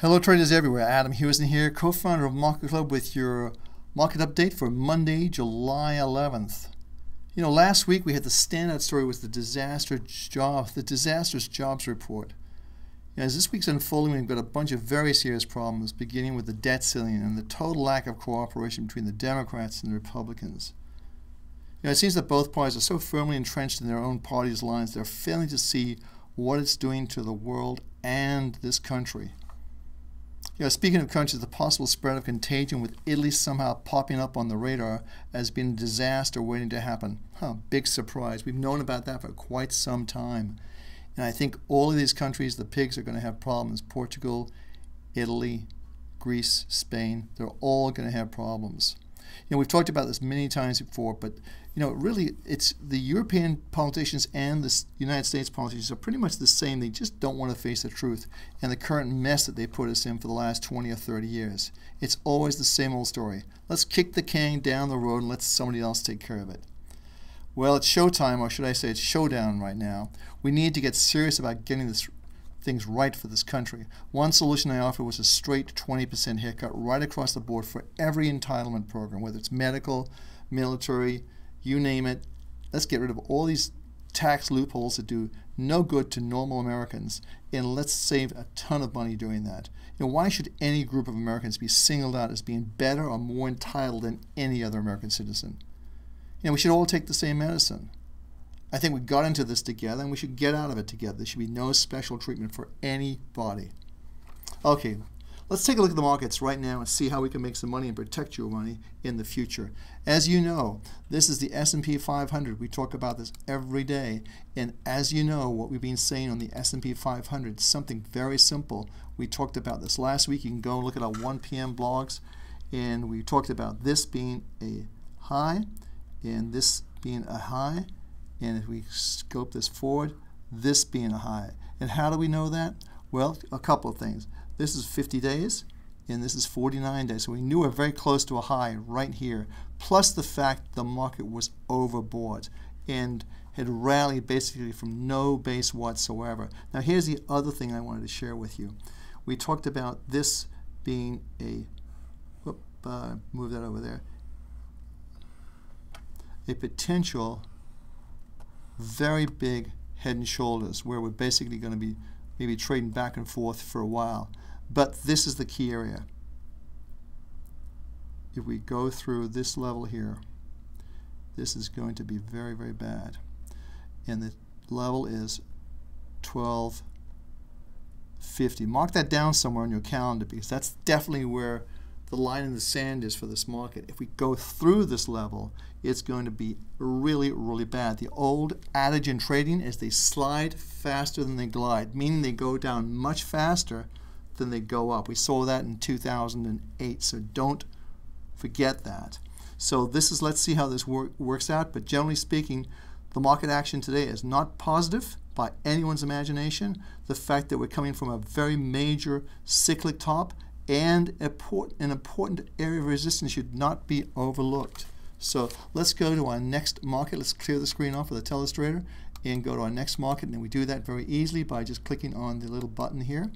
Hello traders everywhere, Adam Hewson here, co-founder of MarketClub with your market update for Monday, July 11th. You know, last week we had the standout story was the disastrous jobs report. As this week's unfolding, we've got a bunch of very serious problems, beginning with the debt ceiling and the total lack of cooperation between the Democrats and the Republicans. You know, it seems that both parties are so firmly entrenched in their own party's lines, they're failing to see what it's doing to the world and this country. You know, speaking of countries, the possible spread of contagion with Italy somehow popping up on the radar has been a disaster waiting to happen. Big surprise. We've known about that for quite some time. And I think all of these countries, the pigs, are going to have problems. Portugal, Italy, Greece, Spain, they're all going to have problems. You know, we've talked about this many times before, but you know, really, it's the European politicians and the United States politicians are pretty much the same. They just don't want to face the truth and the current mess that they put us in for the last 20 or 30 years. It's always the same old story. Let's kick the can down the road and let somebody else take care of it. Well, it's showtime, or should I say it's showdown right now. We need to get serious about getting things right for this country. One solution I offered was a straight 20% haircut right across the board for every entitlement program, whether it's medical, military, you name it. Let's get rid of all these tax loopholes that do no good to normal Americans, and let's save a ton of money doing that. You know, why should any group of Americans be singled out as being better or more entitled than any other American citizen? You know, we should all take the same medicine. I think we got into this together, and we should get out of it together. There should be no special treatment for anybody. Okay, let's take a look at the markets right now and see how we can make some money and protect your money in the future. As you know, this is the S&P 500. We talk about this every day. And as you know, what we've been saying on the S&P 500 is something very simple. We talked about this last week. You can go and look at our 1 p.m. blogs. And we talked about this being a high and this being a high. And if we scope this forward, this being a high. And how do we know that? Well, a couple of things. This is 50 days, and this is 49 days. So we knew we were very close to a high right here, plus the fact the market was overbought and had rallied basically from no base whatsoever. Now here's the other thing I wanted to share with you. We talked about this being a, move that over there, a potential very big head and shoulders where we're basically going to be maybe trading back and forth for a while. But this is the key area. If we go through this level here, this is going to be very, very bad. And the level is 1250. Mark that down somewhere on your calendar because that's definitely where the line in the sand is for this market. If we go through this level, it's going to be really, really bad. The old adage in trading is they slide faster than they glide, meaning they go down much faster than they go up. We saw that in 2008, so don't forget that. So this is, let's see how this works out, but generally speaking, the market action today is not positive by anyone's imagination. The fact that we're coming from a very major cyclic top and an important area of resistance should not be overlooked. So let's go to our next market. Let's clear the screen off with the telestrator and go to our next market. And we do that very easily by just clicking on the little button here.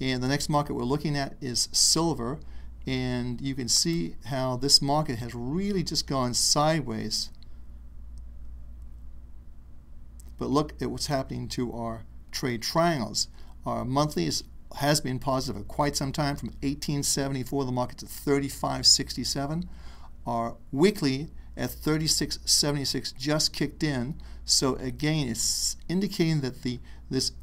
And the next market we're looking at is silver. And you can see how this market has really just gone sideways. But look at what's happening to our trade triangles. Our monthly has been positive for quite some time, from 1874 the market to 3567. Our weekly at 3676 just kicked in. So again, it's indicating that this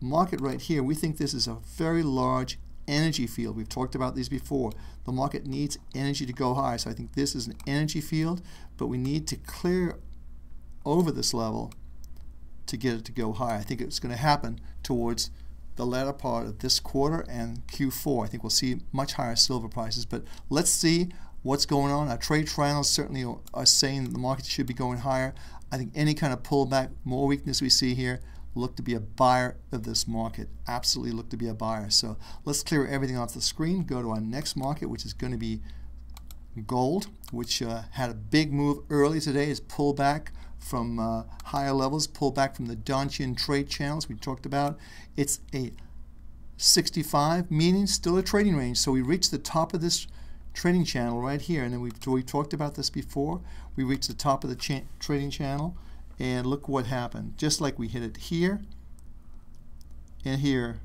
market right here, we think this is a very large energy field. We've talked about these before. The market needs energy to go high. So I think this is an energy field, but we need to clear over this level to get it to go high. I think it's going to happen towards the latter part of this quarter and Q4. I think we'll see much higher silver prices, but let's see what's going on. Our trade triangles certainly are saying that the market should be going higher. I think any kind of pullback, more weakness we see here, look to be a buyer of this market. Absolutely look to be a buyer. So let's clear everything off the screen, go to our next market, which is going to be gold, which had a big move early today. It's pulled back from higher levels, pulled back from the Donchian trade channels we talked about. It's a 65, meaning still a trading range. So we reached the top of this trading channel right here, and then we talked about this before. We reached the top of the trading channel, and look what happened. Just like we hit it here, and here,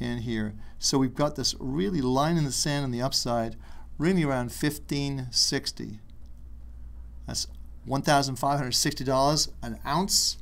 and here. So we've got this really line in the sand on the upside, really around 1560. That's $1,560 an ounce.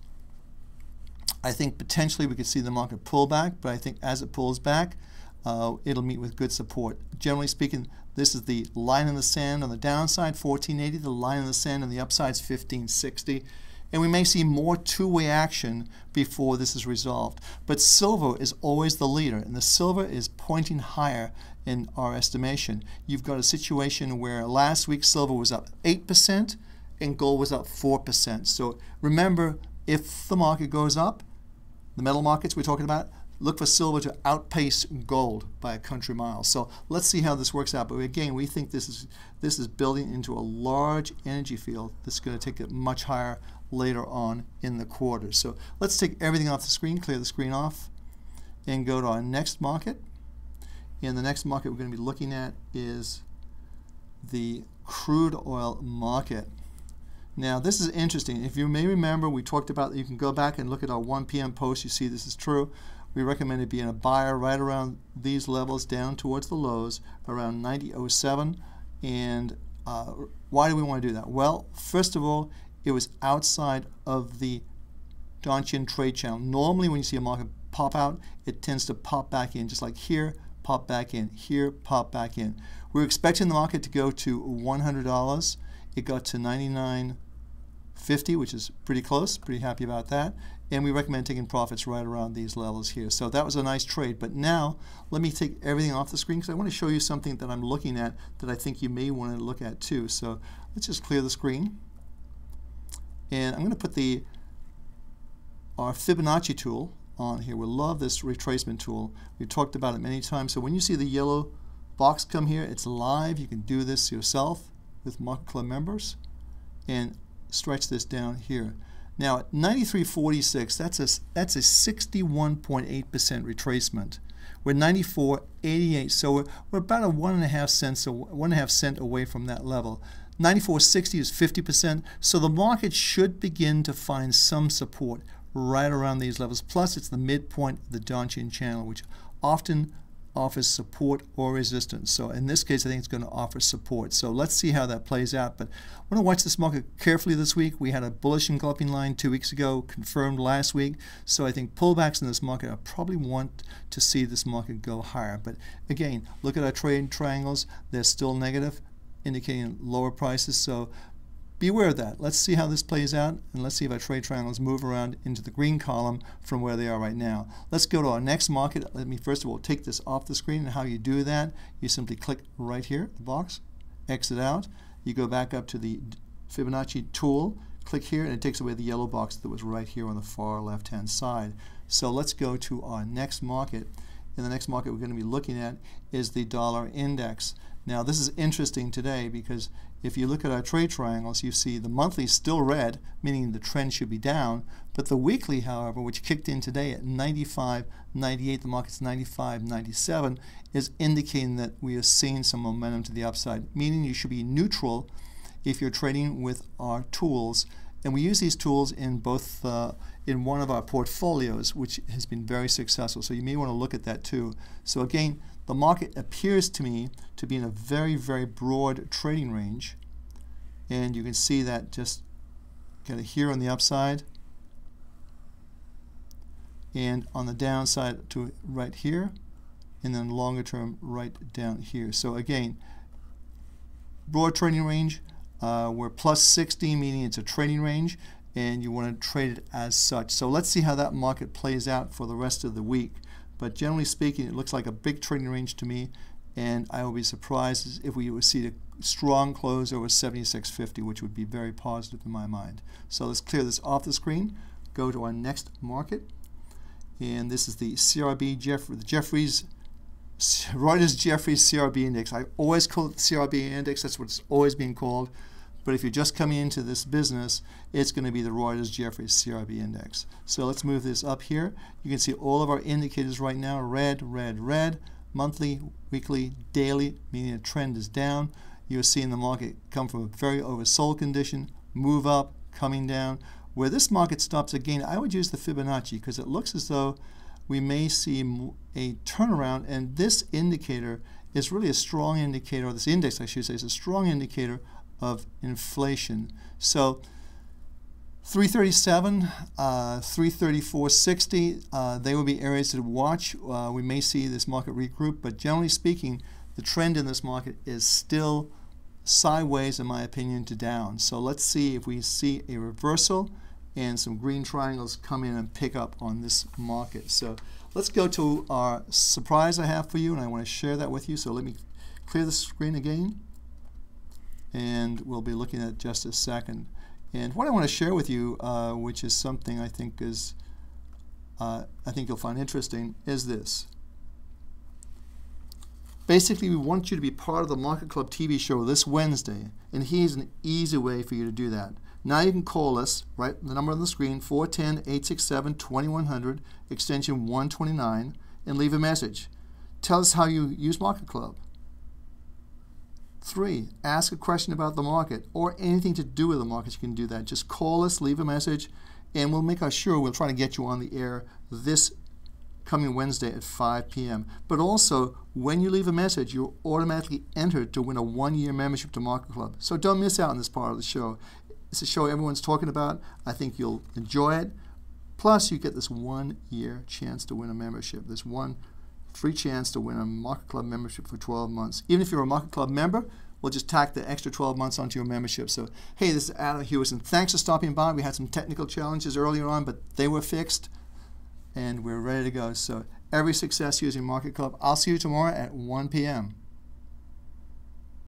I think potentially we could see the market pull back, but I think as it pulls back, it'll meet with good support. Generally speaking, this is the line in the sand on the downside, 1480. The line in the sand on the upside is 1560. And we may see more two-way action before this is resolved. But silver is always the leader, and the silver is pointing higher in our estimation. You've got a situation where last week silver was up 8% and gold was up 4%. So remember, if the market goes up, the metal markets we're talking about, look for silver to outpace gold by a country mile. So let's see how this works out. But again, we think this is building into a large energy field that's going to take it much higher later on in the quarter. So let's take everything off the screen, clear the screen off, and go to our next market. And the next market we're going to be looking at is the crude oil market. Now this is interesting. If you may remember, we talked about that you can go back and look at our 1 p.m. post. You see this is true. We recommended being a buyer right around these levels down towards the lows around 90.07. And why do we want to do that? Well, first of all, it was outside of the Donchian trade channel. Normally when you see a market pop out, it tends to pop back in, just like here, pop back in, here, pop back in. We were expecting the market to go to $100. It got to 99.50, which is pretty close, pretty happy about that. And we recommend taking profits right around these levels here. So that was a nice trade. But now let me take everything off the screen because I want to show you something that I'm looking at that I think you may want to look at too. So let's just clear the screen. And I'm going to put our Fibonacci tool on here. We love this retracement tool. We've talked about it many times. So when you see the yellow box come here, it's live. You can do this yourself with MarketClub members and stretch this down here. Now at 93.46, that's a 61.8% retracement. We're 94.88, so we're about a 1.5 cent away from that level. 94.60 is 50%, so the market should begin to find some support right around these levels. Plus, it's the midpoint of the Donchian channel, which often offers support or resistance. So in this case, I think it's going to offer support. So let's see how that plays out. But I want to watch this market carefully this week. We had a bullish engulfing line 2 weeks ago, confirmed last week. So I think pullbacks in this market, I probably want to see this market go higher. But again, look at our trade triangles. They're still negative, indicating lower prices. So beware of that. Let's see how this plays out, and let's see if our trade triangles move around into the green column from where they are right now. Let's go to our next market. Let me first of all take this off the screen, and how you do that, you simply click right here, the box, exit out. You go back up to the Fibonacci tool, click here, and it takes away the yellow box that was right here on the far left-hand side. So let's go to our next market. And the next market we're going to be looking at is the dollar index. Now this is interesting today because if you look at our trade triangles, you see the monthly is still red, meaning the trend should be down, but the weekly, however, which kicked in today at 95.98, the market's 95.97, is indicating that we are seeing some momentum to the upside, meaning you should be neutral if you're trading with our tools. And we use these tools in both in one of our portfolios, which has been very successful. So you may want to look at that too. So again, the market appears to me to be in a very, very broad trading range. And you can see that just kind of here on the upside and on the downside to right here, and then longer term right down here. So again, broad trading range. We're plus 60, meaning it's a trading range, and you want to trade it as such. So let's see how that market plays out for the rest of the week. But generally speaking, it looks like a big trading range to me, and I will be surprised if we would see a strong close over 76.50, which would be very positive in my mind. So let's clear this off the screen, go to our next market, and this is the CRB Reuters Jeffries CRB index. I always call it the CRB index. That's what it's always being called. But if you're just coming into this business, it's going to be the Reuters Jeffries CRB index. So let's move this up here. You can see all of our indicators right now, red, red, red, monthly, weekly, daily, meaning the trend is down. You're seeing the market come from a very oversold condition, move up, coming down. Where this market stops again, I would use the Fibonacci because it looks as though we may see a turnaround, and this indicator is really a strong indicator, or this index I should say is a strong indicator of inflation. So 337, 334.60, they will be areas to watch. We may see this market regroup, but generally speaking, the trend in this market is still sideways, in my opinion, to down. So let's see if we see a reversal and some green triangles come in and pick up on this market. So let's go to our surprise I have for you, and I want to share that with you. So let me clear the screen again, and we'll be looking at just a second. And what I want to share with you, which is something I think is I think you'll find interesting, is this. Basically, we want you to be part of the Market Club TV show this Wednesday, and here's an easy way for you to do that. Now you can call us, right, the number on the screen, 410-867-2100, extension 129, and leave a message. Tell us how you use Market Club. 3, ask a question about the market or anything to do with the markets. You can do that. Just call us, leave a message, and we'll make sure we'll try to get you on the air this coming Wednesday at 5 p.m. But also, when you leave a message, you're automatically entered to win a 1-year membership to Market Club. So don't miss out on this part of the show. It's a show everyone's talking about. I think you'll enjoy it. Plus, you get this 1-year chance to win a membership. This one free chance to win a Market Club membership for 12 months. Even if you're a Market Club member, we'll just tack the extra 12 months onto your membership. So, hey, this is Adam Hewison. Thanks for stopping by. We had some technical challenges earlier on, but they were fixed, and we're ready to go. So, every success using Market Club. I'll see you tomorrow at 1 p.m.